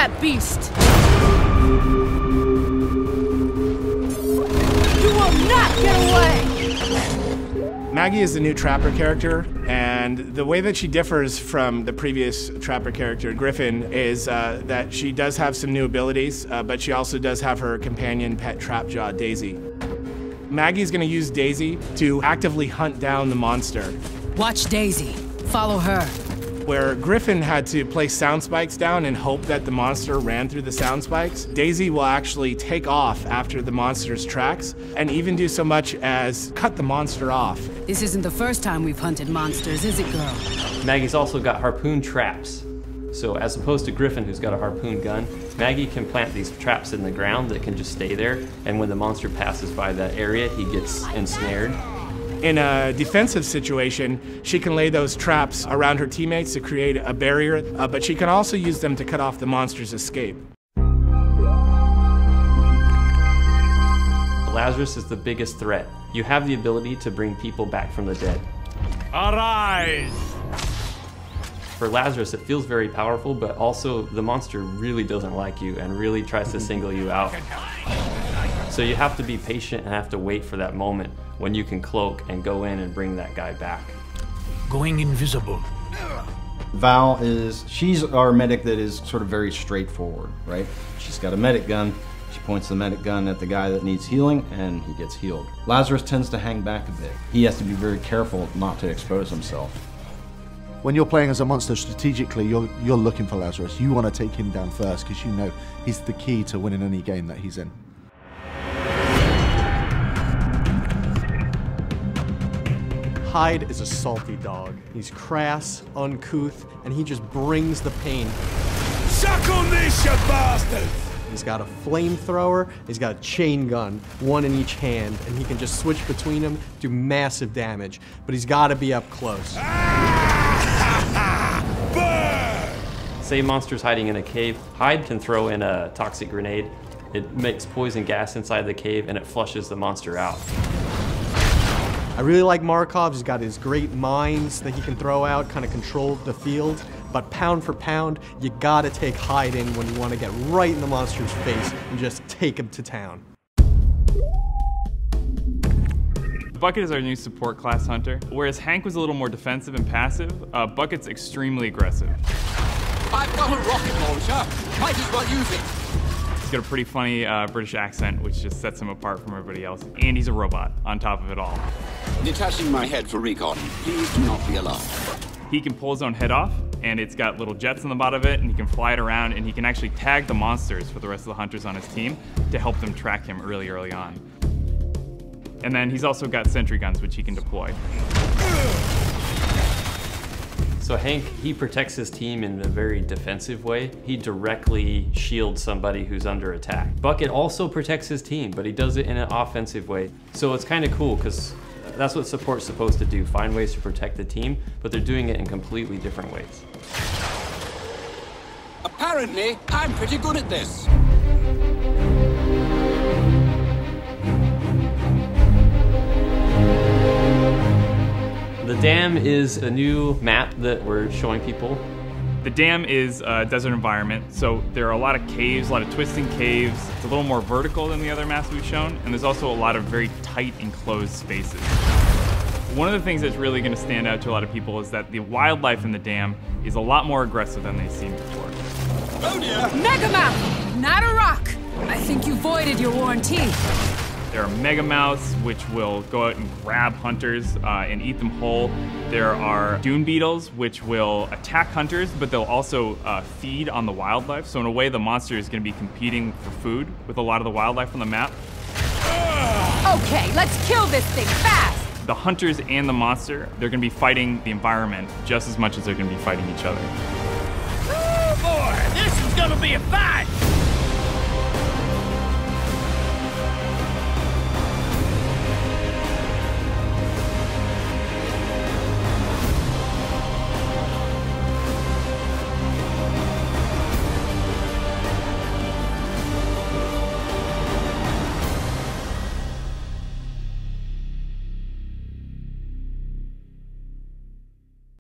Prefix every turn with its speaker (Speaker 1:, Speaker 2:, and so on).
Speaker 1: that beast! You will not get away!
Speaker 2: Maggie is the new Trapper character, and the way that she differs from the previous Trapper character, Griffin, is that she does have some new abilities, but she also does have her companion pet Trapjaw, Daisy. Maggie's gonna use Daisy to actively hunt down the monster.
Speaker 1: Watch Daisy. Follow her.
Speaker 2: Where Griffin had to place sound spikes down and hope that the monster ran through the sound spikes, Daisy will actually take off after the monster's tracks and even do so much as cut the monster off.
Speaker 1: This isn't the first time we've hunted monsters, is it, girl?
Speaker 3: Maggie's also got harpoon traps. So as opposed to Griffin, who's got a harpoon gun, Maggie can plant these traps in the ground that can just stay there, and when the monster passes by that area, he gets ensnared.
Speaker 2: In a defensive situation, she can lay those traps around her teammates to create a barrier, but she can also use them to cut off the monster's escape.
Speaker 3: Lazarus is the biggest threat. You have the ability to bring people back from the dead.
Speaker 4: Arise!
Speaker 3: For Lazarus, it feels very powerful, but also the monster really doesn't like you and really tries to single you out. So you have to be patient and have to wait for that moment when you can cloak and go in and bring that guy back.
Speaker 5: Going invisible.
Speaker 6: Val she's our medic that is sort of very straightforward, right? She's got a medic gun. She points the medic gun at the guy that needs healing, and he gets healed. Lazarus tends to hang back a bit. He has to be very careful not to expose himself.
Speaker 7: When you're playing as a monster strategically, you're looking for Lazarus. You want to take him down first because you know he's the key to winning any game that he's in.
Speaker 8: Hyde is a salty dog. He's crass, uncouth, and he just brings the pain.
Speaker 5: Suck on this, you bastard!
Speaker 8: He's got a flamethrower, he's got a chain gun, one in each hand, and he can just switch between them, do massive damage. But he's got to be up close.
Speaker 3: Say monster's hiding in a cave, Hyde can throw in a toxic grenade. It makes poison gas inside the cave and it flushes the monster out.
Speaker 8: I really like Markov. He's got his great mines that he can throw out, kind of control the field. But pound for pound, you gotta take Hyde in when you want to get right in the monster's face and just take him to town.
Speaker 4: Bucket is our new support class hunter. Whereas Hank was a little more defensive and passive, Bucket's extremely aggressive.
Speaker 5: I've got a rocket launcher. Might as well use it.
Speaker 4: He's got a pretty funny British accent, which just sets him apart from everybody else. And he's a robot on top of it all.
Speaker 5: Detaching my head for recon. Please do not be alarmed.
Speaker 4: He can pull his own head off, and it's got little jets on the bottom of it, and he can fly it around, and he can actually tag the monsters for the rest of the hunters on his team to help them track him really early on. And then he's also got sentry guns, which he can deploy.
Speaker 3: So Hank, he protects his team in a very defensive way. He directly shields somebody who's under attack. Bucket also protects his team, but he does it in an offensive way. So it's kind of cool, because that's what support's supposed to do, find ways to protect the team, but they're doing it in completely different ways.
Speaker 5: Apparently, I'm pretty good at this.
Speaker 3: The Dam is a new map that we're showing people.
Speaker 4: The Dam is a desert environment, so there are a lot of caves, a lot of twisting caves. It's a little more vertical than the other maps we've shown, and there's also a lot of very tight enclosed spaces. One of the things that's really going to stand out to a lot of people is that the wildlife in the Dam is a lot more aggressive than they've seen before.
Speaker 5: Oh dear!
Speaker 1: Megamouth, not a rock! I think you voided your warranty.
Speaker 4: There are megamouths, which will go out and grab hunters and eat them whole. There are dune beetles, which will attack hunters, but they'll also feed on the wildlife. So in a way, the monster is going to be competing for food with a lot of the wildlife on the map.
Speaker 1: Okay, let's kill this thing fast!
Speaker 4: The hunters and the monster, they're going to be fighting the environment just as much as they're going to be fighting each other.
Speaker 5: Oh boy, this is gonna be a fight!